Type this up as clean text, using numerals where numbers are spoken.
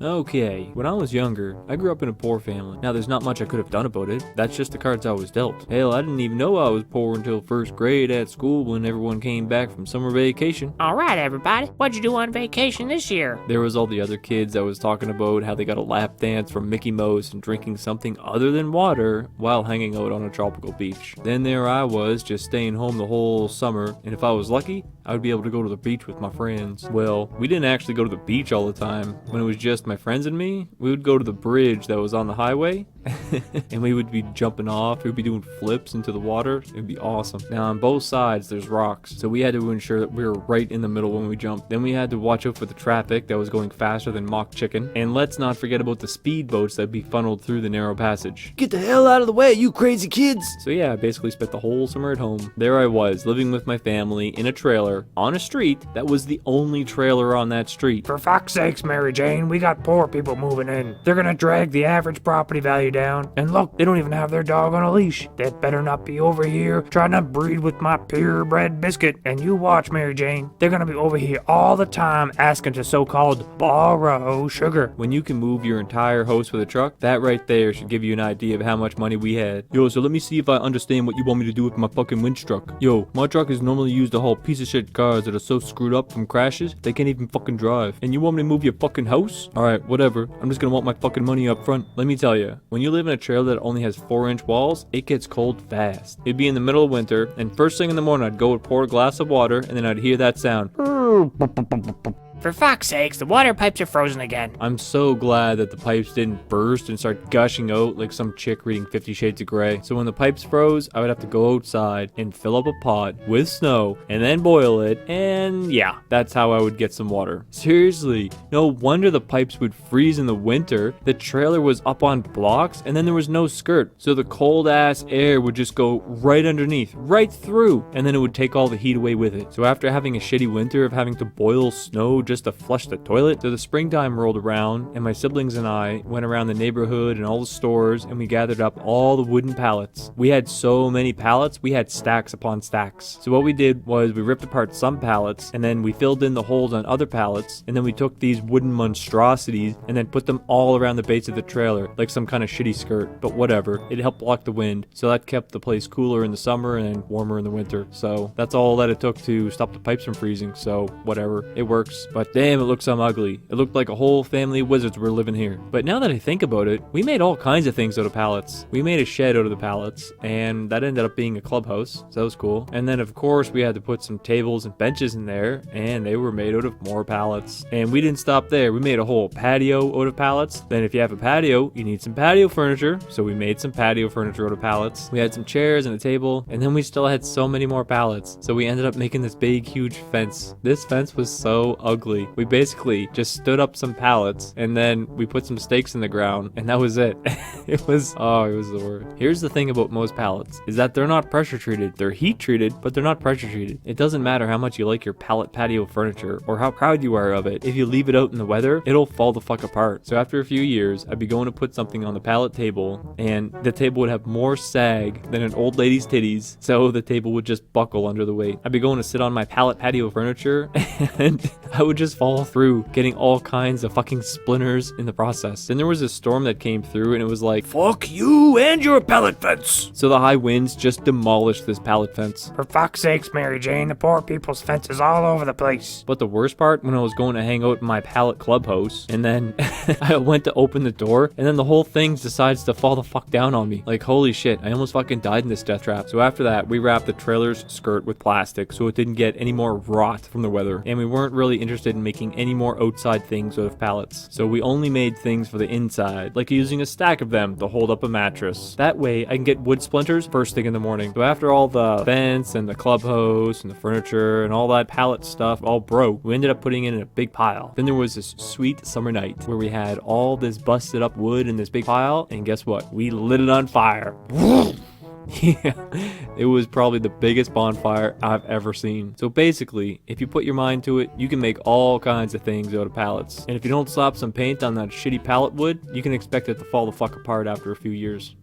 Okay, when I was younger, I grew up in a poor family. Now, there's not much I could have done about it. That's just the cards I was dealt. Hell, I didn't even know I was poor until first grade at school when everyone came back from summer vacation. Alright, everybody, what'd you do on vacation this year? There was all the other kids that was talking about how they got a lap dance from Mickey Mouse and drinking something other than water while hanging out on a tropical beach. Then there I was, just staying home the whole summer, and if I was lucky, I would be able to go to the beach with my friends. Well, we didn't actually go to the beach all the time. When it was just my friends and me, we would go to the bridge that was on the highway, and we would be jumping off. We'd be doing flips into the water. It'd be awesome. Now, on both sides, there's rocks, so we had to ensure that we were right in the middle when we jumped. Then we had to watch out for the traffic that was going faster than mock chicken, and let's not forget about the speedboats that'd be funneled through the narrow passage. Get the hell out of the way, you crazy kids! So yeah, I basically spent the whole summer at home. There I was, living with my family in a trailer on a street that was the only trailer on that street. For fuck's sakes, Mary Jane, we got poor people moving in. They're gonna drag the average property value down. And look, they don't even have their dog on a leash. They better not be over here trying to breed with my purebred biscuit. And you watch, Mary Jane, they're gonna be over here all the time asking to so-called borrow sugar. When you can move your entire house with a truck, that right there should give you an idea of how much money we had. Yo, so let me see if I understand what you want me to do with my fucking winch truck. Yo, my truck is normally used to haul piece of shit cars that are so screwed up from crashes, they can't even fucking drive. And you want me to move your fucking house? Alright, whatever. I'm just gonna want my fucking money up front. Let me tell you, when you live in a trailer that only has 4-inch walls, it gets cold fast. It'd be in the middle of winter, and first thing in the morning I'd go and pour a glass of water, and then I'd hear that sound. For fuck's sakes, the water pipes are frozen again. I'm so glad that the pipes didn't burst and start gushing out like some chick reading 50 Shades of Grey. So when the pipes froze, I would have to go outside and fill up a pot with snow and then boil it, and yeah, that's how I would get some water. Seriously, no wonder the pipes would freeze in the winter. The trailer was up on blocks and then there was no skirt, so the cold ass air would just go right underneath, right through, and then it would take all the heat away with it. So after having a shitty winter of having to boil snow just to flush the toilet, so the springtime rolled around and my siblings and I went around the neighborhood and all the stores and we gathered up all the wooden pallets. We had so many pallets, we had stacks upon stacks. So what we did was we ripped apart some pallets and then we filled in the holes on other pallets, and then we took these wooden monstrosities and then put them all around the base of the trailer like some kind of shitty skirt, but whatever. It helped block the wind, so that kept the place cooler in the summer and warmer in the winter. So that's all that it took to stop the pipes from freezing, so whatever, it works. But damn, it looked so ugly. It looked like a whole family of wizards were living here. But now that I think about it, we made all kinds of things out of pallets. We made a shed out of the pallets, and that ended up being a clubhouse, so that was cool. And then of course we had to put some tables and benches in there, and they were made out of more pallets. And we didn't stop there. We made a whole patio out of pallets. Then if you have a patio, you need some patio furniture, so we made some patio furniture out of pallets. We had some chairs and a table, and then we still had so many more pallets, so we ended up making this big huge fence. This fence was so ugly. We basically just stood up some pallets and then we put some stakes in the ground, and that was it. it was the word. Here's the thing about most pallets is that they're not pressure treated. They're heat treated, but they're not pressure treated. It doesn't matter how much you like your pallet patio furniture or how proud you are of it. If you leave it out in the weather, it'll fall the fuck apart. So after a few years, I'd be going to put something on the pallet table, and the table would have more sag than an old lady's titties, so the table would just buckle under the weight. I'd be going to sit on my pallet patio furniture and I would just fall through, getting all kinds of fucking splinters in the process. Then there was a storm that came through and it was like, Fuck you and your pellet fence! so the high winds just demolished this pallet fence. For fuck's sakes, Mary Jane, the poor people's fence is all over the place. But the worst part, when I was going to hang out in my pallet clubhouse, and then I went to open the door, and then the whole thing decides to fall the fuck down on me. Like, holy shit, I almost fucking died in this death trap. So after that, we wrapped the trailer's skirt with plastic so it didn't get any more rot from the weather, and we weren't really interested in making any more outside things out of pallets. So we only made things for the inside, like using a stack of them to hold up a mattress. That way, I can get wood splinters first thing in the morning. So after all the fence and the clubhouse and the furniture and all that pallet stuff all broke, we ended up putting it in a big pile. Then there was this sweet summer night where we had all this busted up wood in this big pile, and guess what? We lit it on fire. Yeah, it was probably the biggest bonfire I've ever seen. So basically, if you put your mind to it, you can make all kinds of things out of pallets. And if you don't slap some paint on that shitty pallet wood, you can expect it to fall the fuck apart after a few years.